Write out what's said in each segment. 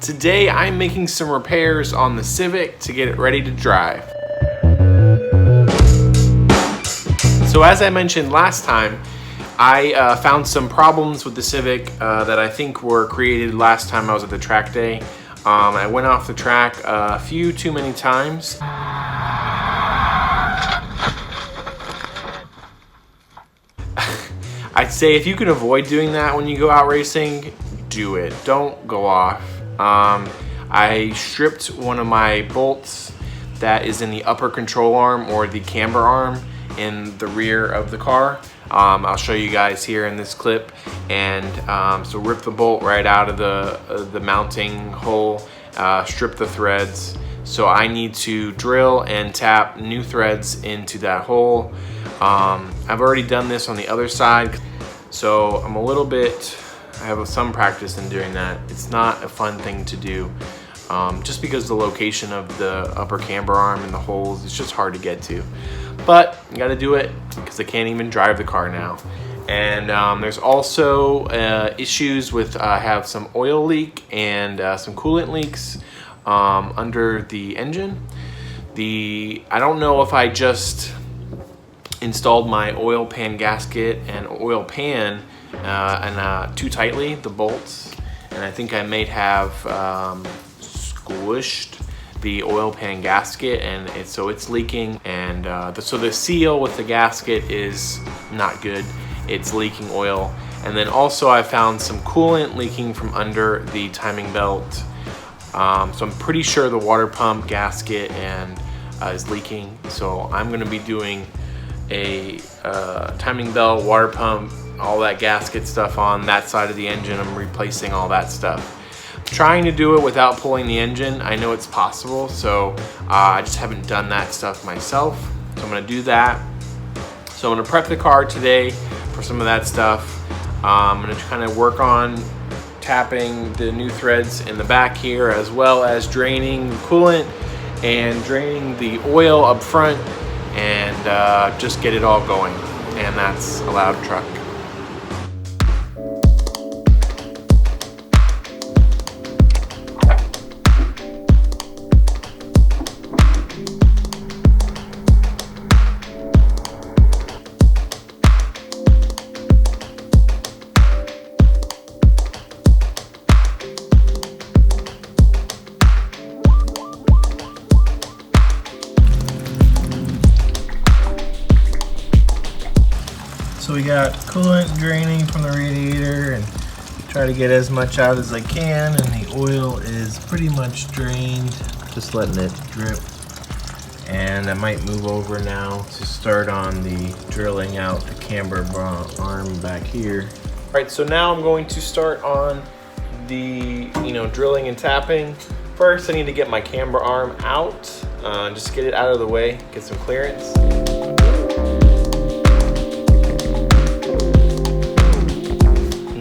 Today I'm making some repairs on the Civic to get it ready to drive. So as I mentioned last time, I found some problems with the Civic that I think were created last time I was at the track day. I went off the track a few too many times. I'd say if you can avoid doing that when you go out racing, do it. Don't go off. I stripped one of my bolts that is in the upper control arm or the camber arm in the rear of the car. I'll show you guys here in this clip. And so rip the bolt right out of the mounting hole, strip the threads. So I need to drill and tap new threads into that hole. I've already done this on the other side, so I'm a little bit, I have some practice in doing that. It's not a fun thing to do, just because the location of the upper camber arm and the holes, it's just hard to get to. But you gotta do it because I can't even drive the car now. And there's also issues with, I have some oil leak and some coolant leaks under the engine. I don't know if I just installed my oil pan gasket and oil pan too tightly, the bolts, and I think I may have squished the oil pan gasket, and so it's leaking, and so the seal with the gasket is not good. It's leaking oil. And then also I found some coolant leaking from under the timing belt. So I'm pretty sure the water pump gasket is leaking. So I'm gonna be doing a timing belt, water pump, all that gasket stuff on that side of the engine. I'm replacing all that stuff. I'm trying to do it without pulling the engine. I know it's possible, so I just haven't done that stuff myself. So I'm gonna do that. So I'm gonna prep the car today for some of that stuff. I'm gonna kind of work on tapping the new threads in the back here, as well as draining the coolant and draining the oil up front, and just get it all going. And that's a loud truck. So we got coolant draining from the radiator, and try to get as much out as I can, and the oil is pretty much drained, just letting it drip. And I might move over now to start on the drilling out the camber arm back here. All right, so now I'm going to start on the drilling and tapping. First I need to get my camber arm out, just get it out of the way, get some clearance.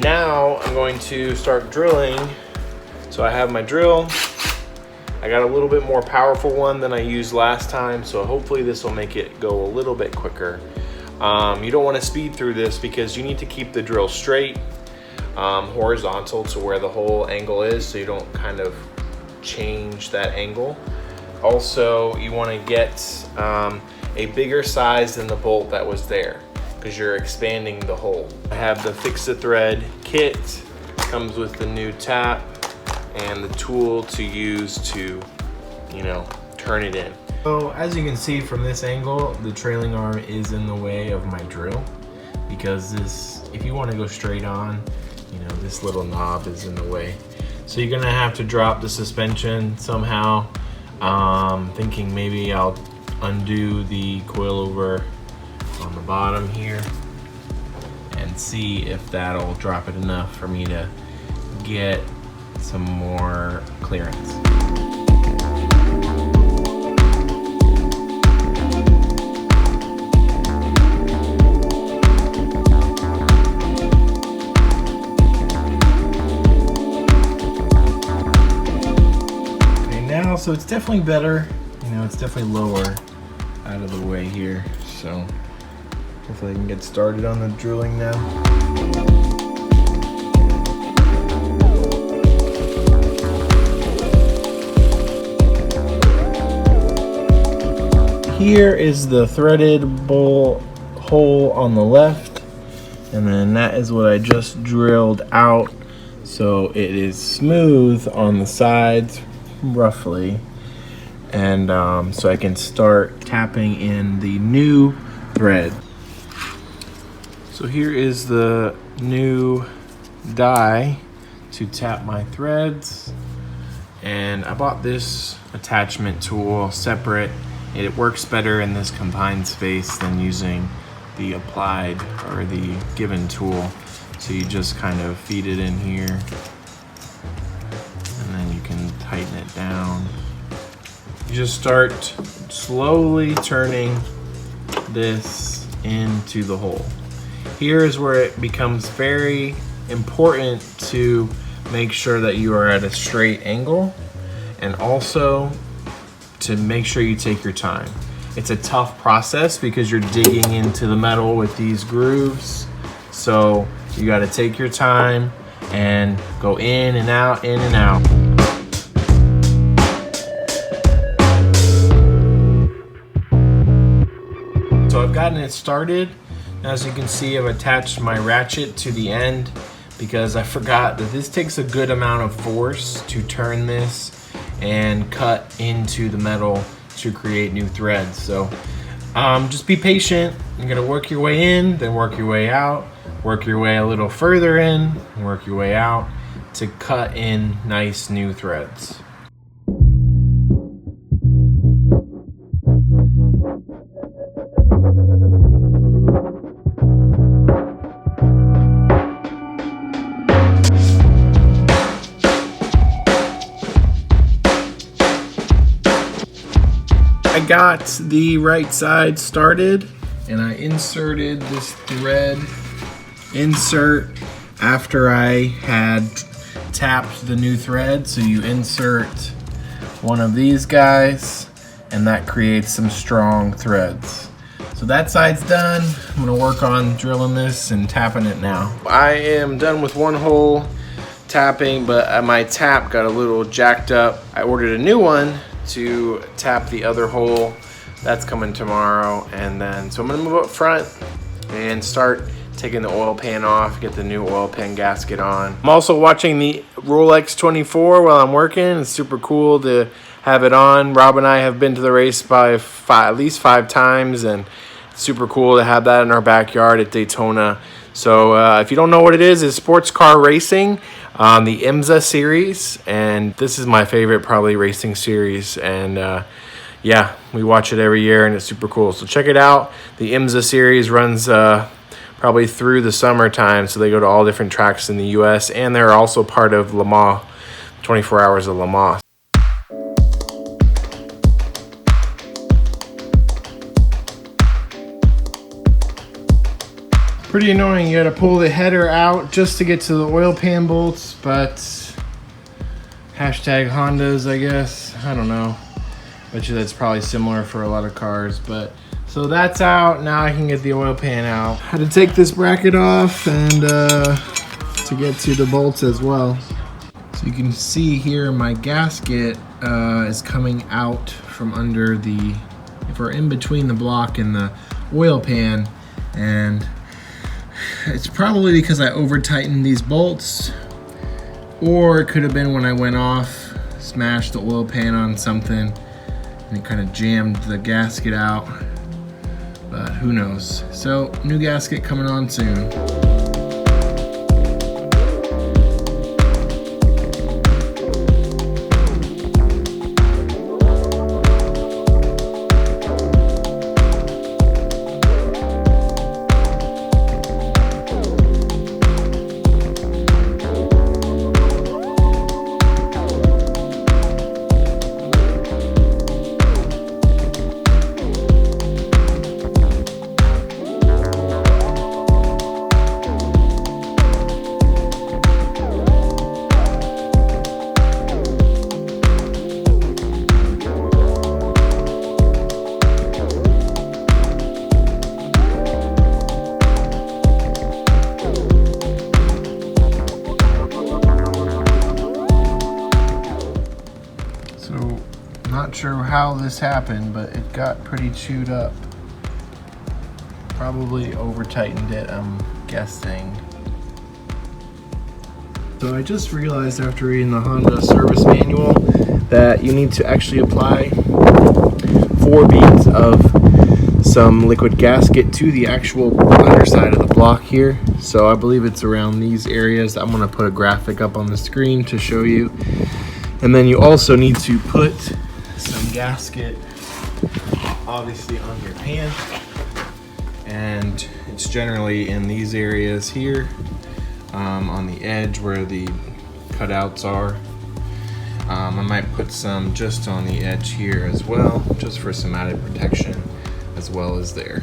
Now I'm going to start drilling. So I have my drill. I got a little bit more powerful one than I used last time, so hopefully this will make it go a little bit quicker. You don't want to speed through this because you need to keep the drill straight, horizontal to where the hole angle is, so you don't kind of change that angle. Also, you want to get a bigger size than the bolt that was there, because you're expanding the hole. I have the Fix the Thread kit, comes with the new tap and the tool to use to, turn it in. So as you can see from this angle, the trailing arm is in the way of my drill, because if you want to go straight on, this little knob is in the way. So you're gonna have to drop the suspension somehow. Thinking maybe I'll undo the coilover on the bottom here and see if that'll drop it enough for me to get some more clearance. Okay, now so it's definitely better, it's definitely lower out of the way here, so hopefully I can get started on the drilling now. here is the threaded hole on the left, and then that is what I just drilled out, so it is smooth on the sides roughly, and so I can start tapping in the new thread. So here is the new die to tap my threads, and I bought this attachment tool separate. It works better in this combined space than using the applied or the given tool. So you just kind of feed it in here, and then you can tighten it down. You just start slowly turning this into the hole. Here is where it becomes very important to make sure that you are at a straight angle, and also to make sure you take your time. It's a tough process because you're digging into the metal with these grooves, so you got to take your time and go in and out, in and out. So I've gotten it started. As you can see, I've attached my ratchet to the end because I forgot that this takes a good amount of force to turn this and cut into the metal to create new threads. So just be patient. You're gonna work your way in, then work your way out, work your way a little further in, and work your way out to cut in nice new threads. I got the right side started, and I inserted this thread insert after I had tapped the new thread. So you insert one of these guys, and that creates some strong threads. So that side's done. I'm gonna work on drilling this and tapping it now. I am done with one hole tapping, but my tap got a little jacked up. I ordered a new one to tap the other hole. That's coming tomorrow. And then, so I'm gonna move up front and start taking the oil pan off, get the new oil pan gasket on. I'm also watching the Rolex 24 while I'm working. It's super cool to have it on. Rob and I have been to the race by at least 5 times, and it's super cool to have that in our backyard at Daytona. So if you don't know what it is, it's sports car racing. The IMSA series, and this is my favorite probably racing series, and yeah, we watch it every year and it's super cool. So check it out. The IMSA series runs probably through the summertime, so they go to all different tracks in the US, and they're also part of Le Mans, 24 Hours of Le Mans. Pretty annoying, you gotta pull the header out just to get to the oil pan bolts, but hashtag Hondas, I guess. I don't know. Bet you that's probably similar for a lot of cars, but so that's out. Now I can get the oil pan out. Had to take this bracket off and to get to the bolts as well. So you can see here my gasket is coming out from under the, if we're in between the block and the oil pan, and it's probably because I over tightened these bolts, or it could have been when I went off, smashed the oil pan on something, and it kind of jammed the gasket out, but who knows. So new gasket coming on soon. Not sure how this happened, but it got pretty chewed up. Probably over tightened it, I'm guessing. So I just realized after reading the Honda service manual that you need to actually apply 4 beads of some liquid gasket to the actual underside of the block here. So I believe it's around these areas. I'm gonna put a graphic up on the screen to show you. And then you also need to put some gasket obviously on your pan. And it's generally in these areas here. On the edge where the cutouts are. I might put some just on the edge here as well, just for some added protection, as well as there.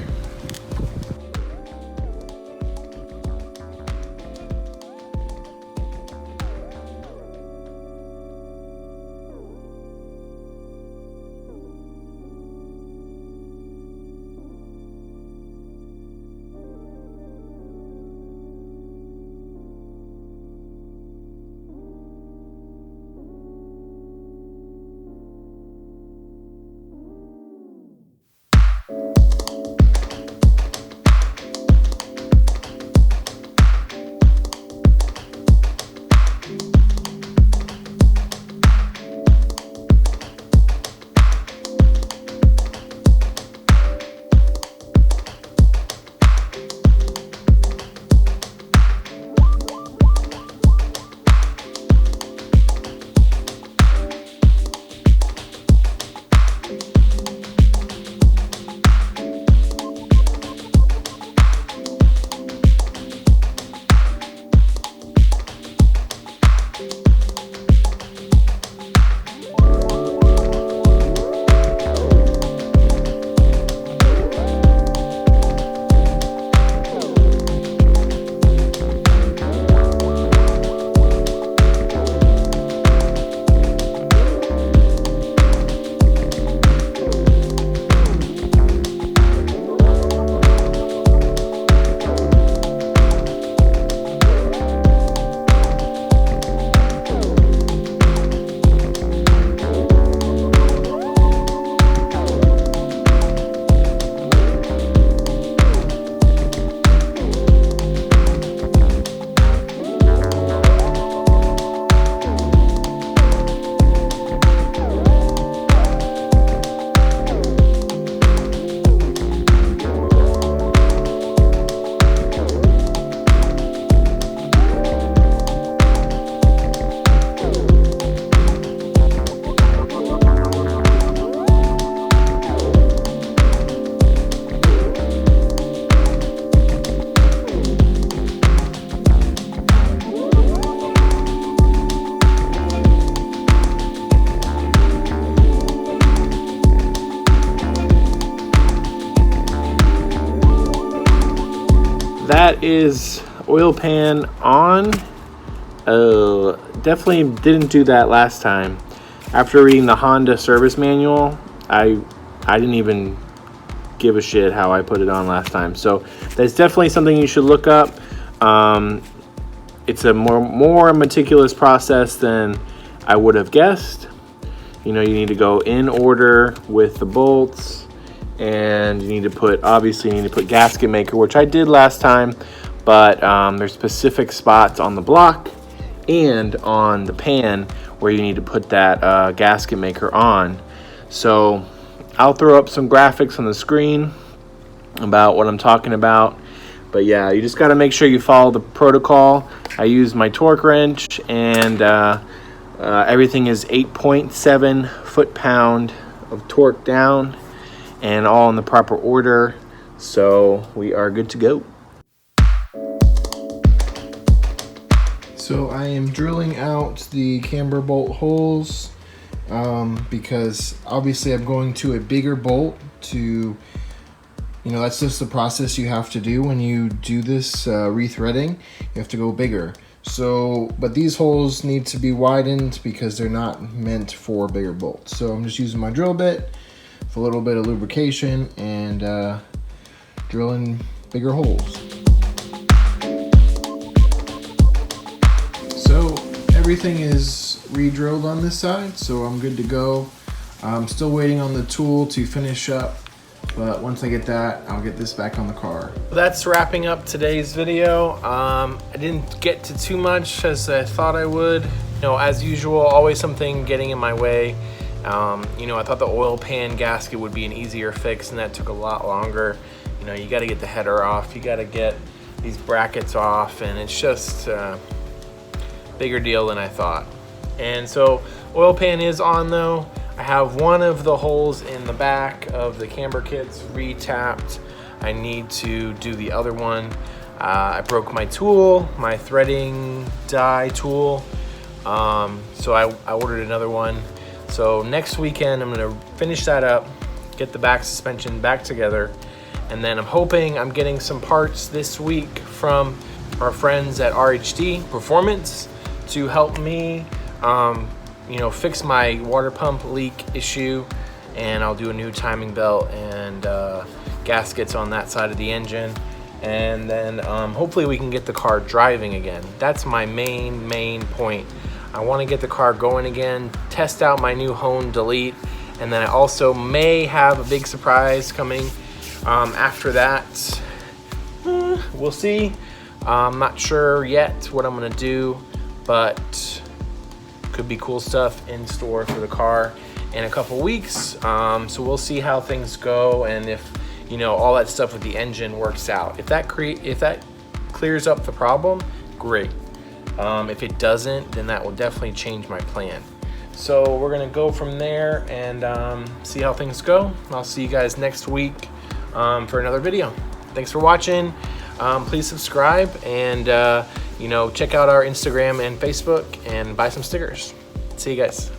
That is oil pan on. Definitely didn't do that last time. After reading the Honda service manual, I didn't even give a shit how I put it on last time. So that's definitely something you should look up. It's a more meticulous process than I would have guessed. You know, you need to go in order with the bolts, and you need to put, obviously you need to put gasket maker, which I did last time, but there's specific spots on the block and on the pan where you need to put that gasket maker on. So I'll throw up some graphics on the screen about what I'm talking about. But yeah, you just got to make sure you follow the protocol. I use my torque wrench, and everything is 8.7 foot-pound of torque down, and all in the proper order. So we are good to go. So I am drilling out the camber bolt holes because obviously I'm going to a bigger bolt to, you know, that's just the process you have to do when you do this rethreading. You have to go bigger. So, but these holes need to be widened because they're not meant for bigger bolts. So I'm just using my drill bit with a little bit of lubrication and drilling bigger holes. So everything is re-drilled on this side, so I'm good to go. I'm still waiting on the tool to finish up, but once I get that, I'll get this back on the car. That's wrapping up today's video. I didn't get to too much as I thought I would. You know, as usual, always something getting in my way. You know, I thought the oil pan gasket would be an easier fix, and that took a lot longer. You know, you got to get the header off, you got to get these brackets off, and it's just a bigger deal than I thought. And so oil pan is on though. I have one of the holes in the back of the camber kits re-tapped. I need to do the other one. I broke my tool, my threading die tool, so I ordered another one. So next weekend I'm gonna finish that up, get the back suspension back together, and then I'm hoping I'm getting some parts this week from our friends at RHD Performance to help me you know, fix my water pump leak issue, and I'll do a new timing belt and gaskets on that side of the engine, and then hopefully we can get the car driving again. That's my main point. I want to get the car going again, test out my new Hone Delete, and then I also may have a big surprise coming after that. We'll see. I'm not sure yet what I'm gonna do, but could be cool stuff in store for the car in a couple weeks. So we'll see how things go, and if, you know, all that stuff with the engine works out. If that clears up the problem, great. If it doesn't, then that will definitely change my plan. So we're gonna go from there and see how things go. I'll see you guys next week for another video. Thanks for watching. Please subscribe, and you know, check out our Instagram and Facebook and buy some stickers. See you guys.